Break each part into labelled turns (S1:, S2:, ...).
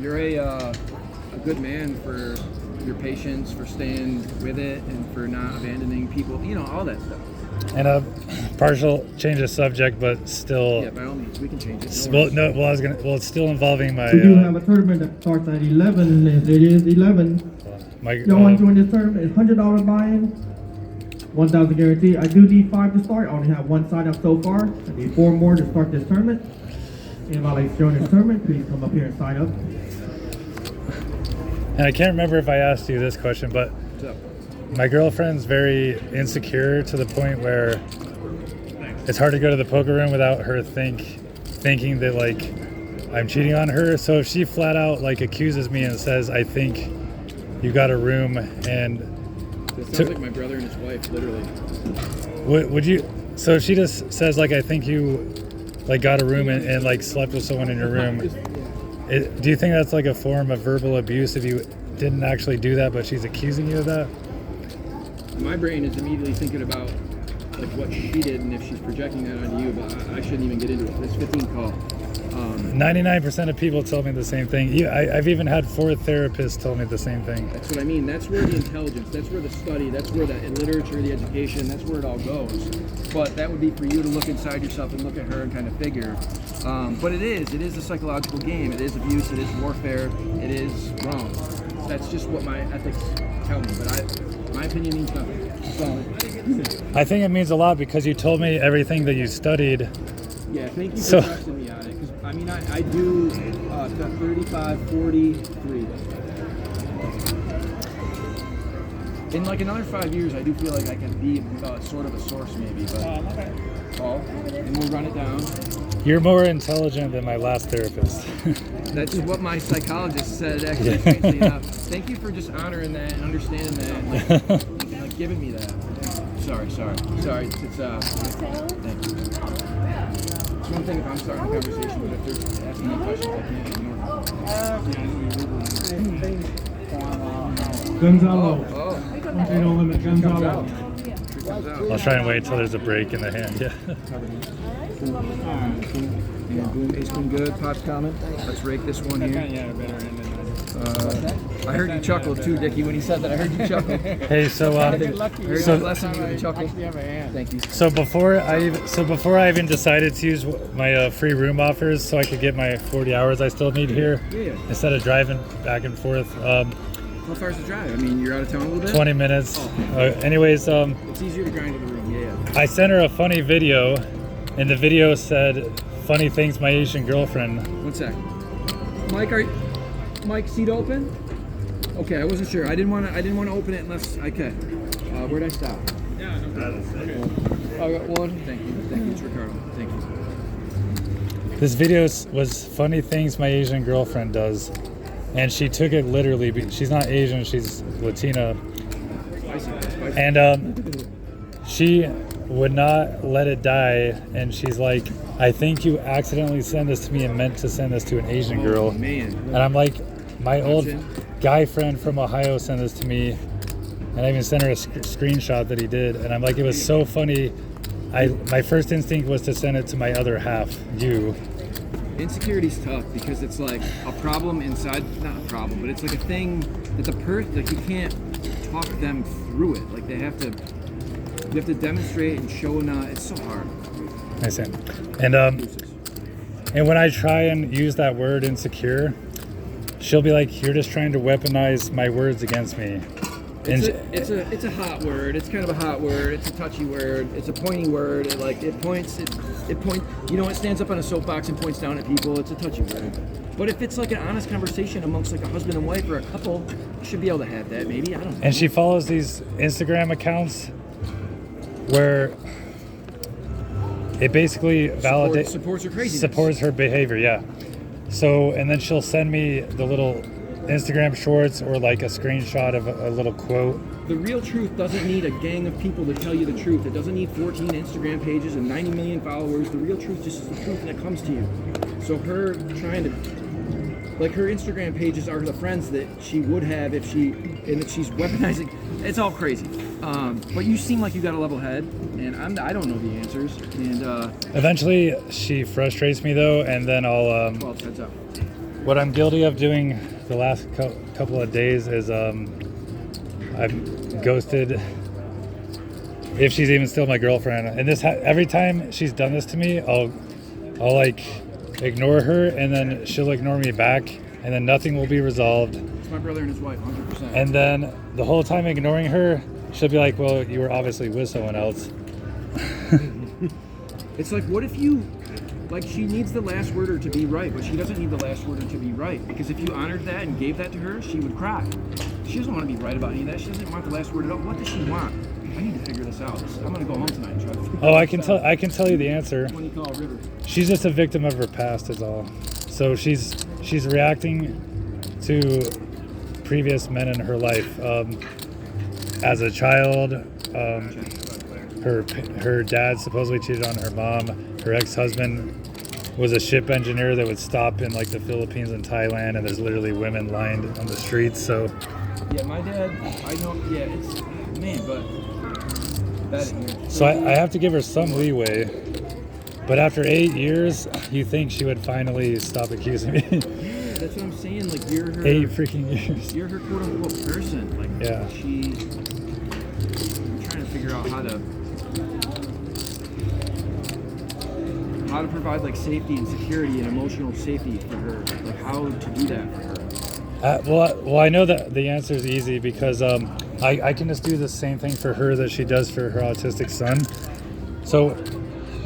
S1: You're a good man for your patience, for staying with it, and for not abandoning people. You know, all that stuff.
S2: And a partial change of subject, but still.
S1: Yeah, by all means, we can change it.
S2: It's still involving my.
S3: We do have a tournament that starts at 11. It is 11. Y'all want to join this tournament? It's $100 buy-in, 1,000 guarantee. I do need 5 to start. I only have 1 sign up so far. I need 4 more to start this tournament. Anybody like to join this tournament, please come up here and sign up.
S2: And I can't remember if I asked you this question, but my girlfriend's very insecure to the point where it's hard to go to the poker room without her thinking that like I'm cheating on her. So if she flat out like accuses me and says, "I think you got a room," and
S1: it sounds like my brother and his wife, literally.
S2: Would you? So if she just says like, "I think you like got a room and like slept with someone in your room," do you think that's like a form of verbal abuse if you didn't actually do that, but she's accusing you of that?
S1: My brain is immediately thinking about like what she did and if she's projecting that onto you, but I shouldn't even get into it. It's 15 call.
S2: 99% of people tell me the same thing. I've even had 4 therapists tell me the same thing.
S1: That's what I mean. That's where the intelligence, that's where the study, that's where the literature, the education, that's where it all goes. But that would be for you to look inside yourself and look at her and kind of figure. But it is a psychological game. It is abuse. It is warfare. It is wrong. That's just what my ethics tell me. But my opinion means nothing. So,
S2: I think it means a lot because you told me everything that you studied.
S1: Yeah, thank you for trusting me on it. Because I mean, I do 35, 43. In like another 5 years, I do feel like I can be sort of a source, maybe. But call and we'll run it down.
S2: You're more intelligent than my last therapist.
S1: That's what my psychologist said. Actually, strangely enough. Thank you for just honoring that and understanding that, and like giving me that. Sorry. It's thank you. It's one thing if I'm starting a conversation, but if they're asking me questions, I can't ignore them.
S3: Gonzalo.
S1: No
S3: limit. Gonzalo.
S2: I'll try and wait until there's a break in the hand. Yeah.
S1: Boom, ace queen good. Pot's coming. Let's rake this one here. I heard you chuckle too, Dickie, when he said that. I heard you chuckle.
S2: Hey, so
S1: I heard you blessing me with a chuckle. Thank you.
S2: So before I even decided to use my free room offers, so I could get my 40 hours I still need here, instead of driving back and forth.
S1: How far is the drive? I mean, you're out of town a little bit?
S2: 20 minutes.
S1: Oh.
S2: Anyways,
S1: it's easier to grind to the room. Yeah.
S2: I sent her a funny video, and the video said, "Funny things my Asian girlfriend."
S1: 1 sec. Mike, seat open? Okay, I wasn't sure. I didn't want to open it unless I could. Where'd I stop?
S4: Yeah, no problem.
S1: I got one. Thank you. It's Ricardo. Thank you.
S2: This video was funny things my Asian girlfriend does, and she took it literally. She's not Asian, she's Latina.
S1: Spicy.
S2: And she would not let it die, and she's like, "I think you accidentally sent this to me and meant to send this to an Asian girl."
S1: Man.
S2: And I'm like, my old guy friend from Ohio sent this to me, and I even sent her a screenshot that he did, and I'm like, it was so funny. My first instinct was to send it to my other half, you.
S1: Insecurity's tough because it's like a problem inside, not a problem, but it's like a thing that the person, like you can't talk them through it. Like you have to demonstrate and show it's so hard.
S2: I see. And when I try and use that word insecure, she'll be like, "You're just trying to weaponize my words against me."
S1: It's a hot word. It's kind of a hot word. It's a touchy word. It's a pointy word. It points. You know, it stands up on a soapbox and points down at people. It's a touchy word. But if it's like an honest conversation amongst like a husband and wife or a couple, you should be able to have that. Maybe, I don't know.
S2: And she follows these Instagram where it basically validates,
S1: supports her craziness.
S2: supports her behavior. Yeah. So, and then she'll send me the little Instagram shorts or like a screenshot of a little quote.
S1: The real truth doesn't need a gang of people to tell you the truth. It doesn't need 14 Instagram pages and 90 million followers. The real truth just is the truth and it comes to you. So her trying to, like her Instagram pages are the friends that she would have if and that she's weaponizing. It's all crazy. But you seem like you got a level head, and I don't know the answers. And
S2: eventually she frustrates me though, and then I'll
S1: 12 heads up.
S2: what I'm guilty of doing the last couple of days is I've ghosted, if she's even still my girlfriend. And this every time she's done this to me, I'll like ignore her, and then she'll ignore me back, and then nothing will be resolved.
S1: It's my brother and his wife, 100%.
S2: And then the whole time ignoring her, she'll be like, well, you were obviously with someone else.
S1: It's like, what if you, like, she needs the last worder to be right, but she doesn't need the last worder to be right. Because if you honored that and gave that to her, she would cry. She doesn't want to be right about any of that. She doesn't want the last word at all. What does she want? I need to figure this out. I'm going to go home tonight and try to figure this out.
S2: I can tell you the answer.
S1: When you call River.
S2: She's just a victim of her past is all. So she's reacting to previous men in her life. As a child, her dad supposedly cheated on her mom. Her ex-husband was a ship engineer that would stop in like the Philippines and Thailand, and there's literally women lined on the streets. So
S1: yeah, my dad, I know, yeah, it's, man, but that,
S2: so I have to give her some leeway. But after 8 years, you think she would finally stop accusing me.
S1: Yeah, that's what I'm saying. Like, you're her
S2: 8 freaking years.
S1: You're her quote unquote person. Like,
S2: yeah.
S1: I'm trying to figure out how to provide like safety and security and emotional safety for her. Like, how to do that for her.
S2: Well, I know that the answer is easy because I can just do the same thing for her that she does for her autistic son. So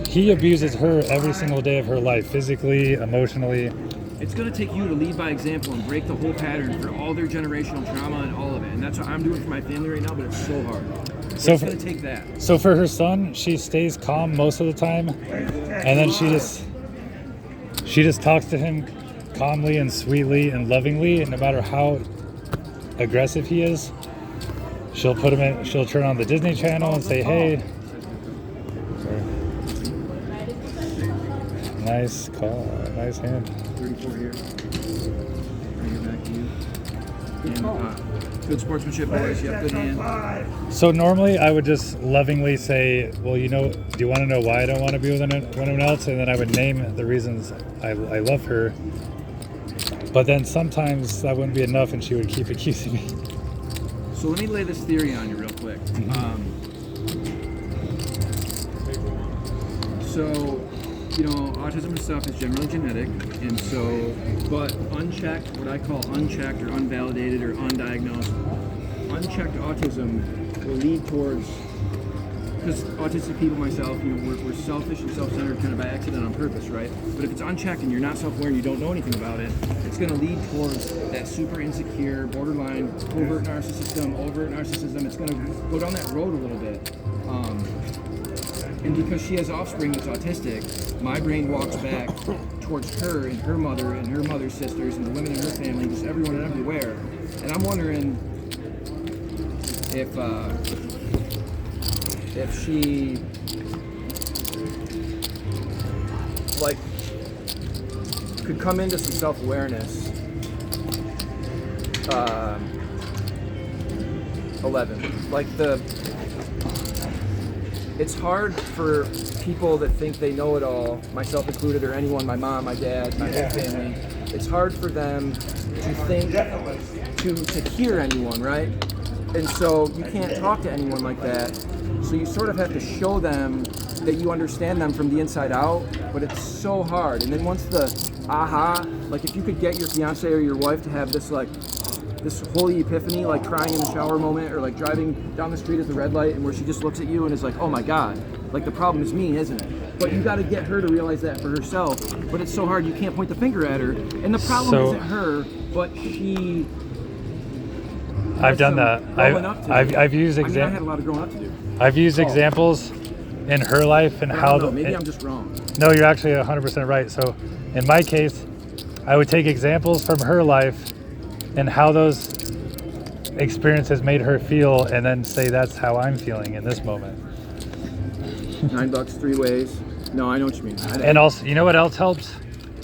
S2: he abuses her every single day of her life, physically, emotionally.
S1: It's going to take you to lead by example and break the whole pattern for all their generational trauma and all of it. And that's what I'm doing for my family right now, but it's so hard. So it's going to take that.
S2: So for her son, she stays calm most of the time, and then she just talks to him calmly and sweetly and lovingly, and no matter how aggressive he is, she'll turn on the Disney Channel and say, hey. Nice call, nice hand.
S1: 34 here. Bring it back to you. And, good sportsmanship, boys. You have good hand.
S2: So normally I would just lovingly say, well, do you want to know why I don't want to be with anyone else? And then I would name the reasons I love her. But then sometimes that wouldn't be enough, and she would keep accusing me.
S1: So let me lay this theory on you real quick. So, autism and stuff is generally genetic, and so, but unchecked, what I call unchecked or unvalidated or undiagnosed, unchecked autism will lead towards, because autistic people, myself, we're selfish and self-centered kind of by accident on purpose, right? But if it's unchecked and you're not self-aware and you don't know anything about it, it's going to lead towards that super insecure, borderline, overt narcissism. It's going to go down that road a little bit. And because she has offspring that's autistic, my brain walks back towards her and her mother and her mother's sisters and the women in her family, just everyone and everywhere. And I'm wondering if she, like, could come into some self-awareness. 11. Like it's hard for people that think they know it all, myself included, or anyone, my mom, my dad, my whole family. It's hard for them to think, to hear anyone, right? And so you can't talk to anyone like that. So you sort of have to show them that you understand them from the inside out, but it's so hard. And then once the aha, like if you could get your fiance or your wife to have this this holy epiphany, like crying in the shower moment, or like driving down the street at the red light and where she just looks at you and is like, oh my God, like the problem is me, isn't it? But you got to get her to realize that for herself. But it's so hard, you can't point the finger at her. And the problem isn't her, but she...
S2: I've done that. I've used
S1: I had a lot of growing up to do.
S2: I've used examples in her life and how...
S1: Maybe I'm just wrong.
S2: No, you're actually 100% right. So in my case, I would take examples from her life and how those experiences made her feel, and then say that's how I'm feeling in this moment.
S1: $9 3 ways. No, I know what you mean.
S2: And also, you know what else helps?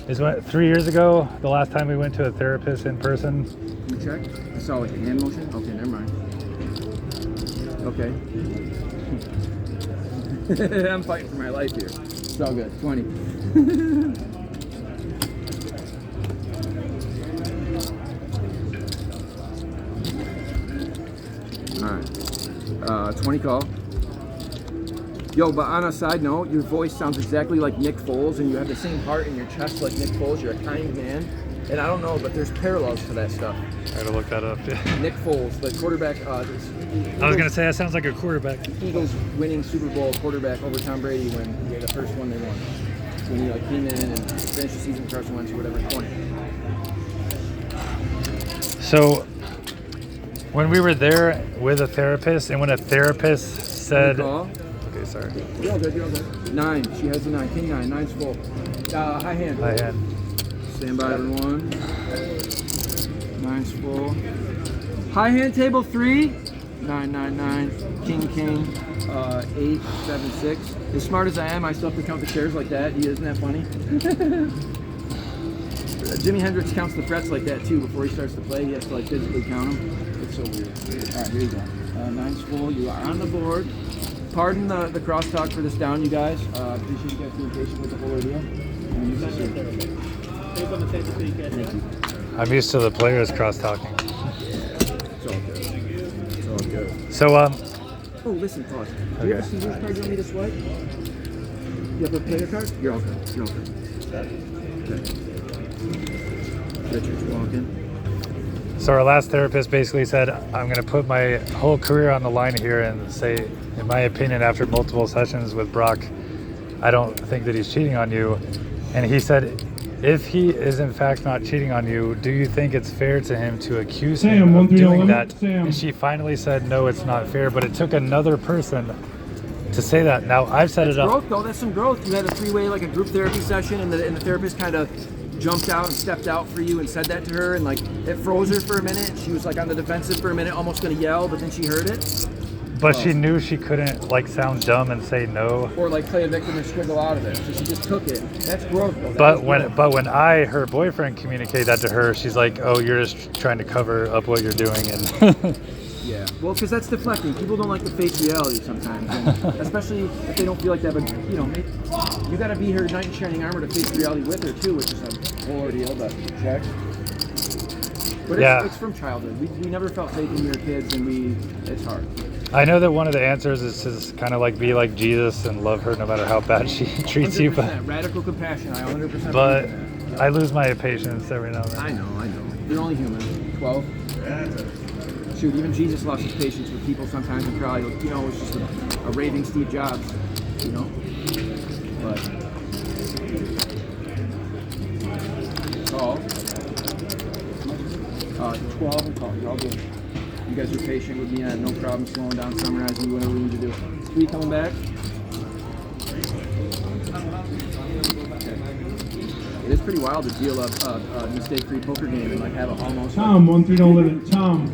S2: Is 3 years ago, the last time we went to a therapist in person.
S1: Can you check? I saw like a hand motion. Okay, never mind. Okay. I'm fighting for my life here. It's all good. 20. 20 call. Yo, but on a side note, your voice sounds exactly like Nick Foles, and you have the same heart in your chest like Nick Foles. You're a kind man. And I don't know, but there's parallels to that stuff.
S2: I gotta look that up.
S1: Nick Foles, the quarterback.
S2: I was gonna say that sounds like a quarterback.
S1: Eagles winning Super Bowl quarterback over Tom Brady when the first one they won. When he like came in and finished the season with Carson Wentz or whatever, 20.
S2: So when we were there with a therapist, and when a therapist said,
S1: Call.
S2: okay, sorry.
S1: You're all good, you're all good. 9, she has the 9, king 9, 9's full. High hand.
S2: High hand.
S1: Stand by everyone. 9's full. High hand table 3. 9, 9, 9. King, king. 8, 7, 6. As smart as I am, I still have to count the chairs like that. Isn't that funny? Jimi Hendrix counts the frets like that too before he starts to play. He has to like physically count them. It's so weird. All right, here you go. 9's full. You are on the board. Pardon the crosstalk for this down, you guys. Appreciate you guys being patient with the whole ordeal.
S2: I'm used to the players cross-talking.
S1: It's all good. It's all good.
S2: So,
S1: Oh, listen, pause. Do you have a Caesars card you want me to swipe? You have a player card? You're all good. You're all good. Okay. Richard's walking.
S2: so our last therapist basically said, I'm gonna put my whole career on the line here and say, in my opinion, after multiple sessions with Brock, I don't think that he's cheating on you. And he said, if he is in fact not cheating on you, do you think it's fair to him to accuse him of doing that? And she finally said, no, it's not fair. But it took another person to say that. Now I've set it up.
S1: Growth, though. That's some growth. You had a three-way, like a group therapy session, and the therapist kind of jumped out and stepped out for you and said that to her, and like it froze her for a minute. She was like on the defensive for a minute, almost gonna yell, but then she heard it.
S2: But she knew she couldn't like sound dumb and say no.
S1: Or like play a victim and squiggle out of it. So she just took it. That's growth, though.
S2: But when I, her boyfriend, communicate that to her, she's like, "Oh, you're just trying to cover up what you're doing." And
S1: yeah, well, because that's deflecting. People don't like to face reality sometimes, and especially if they don't feel like they have a, you know, you got to be her knight in shining armor to face reality with her too, which is a whole ordeal. But check. But it's from childhood. We never felt safe when we were kids, and it's hard.
S2: I know that one of the answers is to kind of like be like Jesus and love her no matter how bad she treats you. But
S1: radical compassion, I 100%.
S2: But I lose my patience every now and then.
S1: I know. You're only human. 12. Shoot, even Jesus lost his patience with people sometimes, and probably, you know, it was just a raving Steve Jobs, you know. But call. 12 and call. You're all good. You guys are patient with me. I had no problem slowing down, summarizing, whatever we need to do. 3 coming back. It is pretty wild to deal a mistake-free poker game and like have it almost.
S3: Tom, 1 3 don't live in Tom.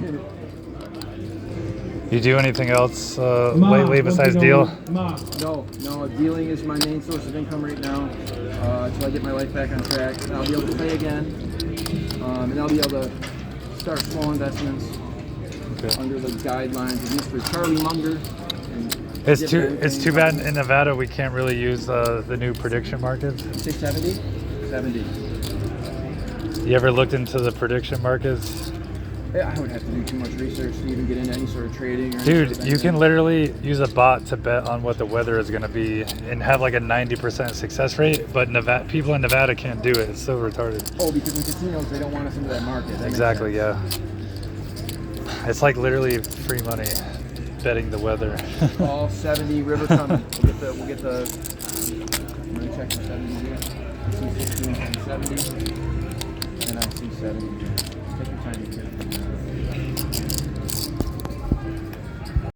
S2: You do anything else lately besides deal?
S3: Ma.
S1: No. Dealing is my main source of income right now until I get my life back on track. And I'll be able to play again, and I'll be able to start small investments under the guidelines of Mr. Charlie Munger.
S2: It's too bad in Nevada we can't really use the new prediction markets.
S1: 670, 70.
S2: You ever looked into the prediction markets?
S1: I would have to do too much research to even get into any sort of trading. Or
S2: Dude, you can literally use a bot to bet on what the weather is going to be and have like a 90% success rate, but people in Nevada can't do it. It's so retarded.
S1: Oh, because in casinos, they don't want us into that market. That
S2: Exactly, yeah. It's like literally free money betting the weather.
S1: All 70, river coming. We'll get the, I'm going to check the 70 here. I see 16 and 70, and I see 70 here. Take your time here.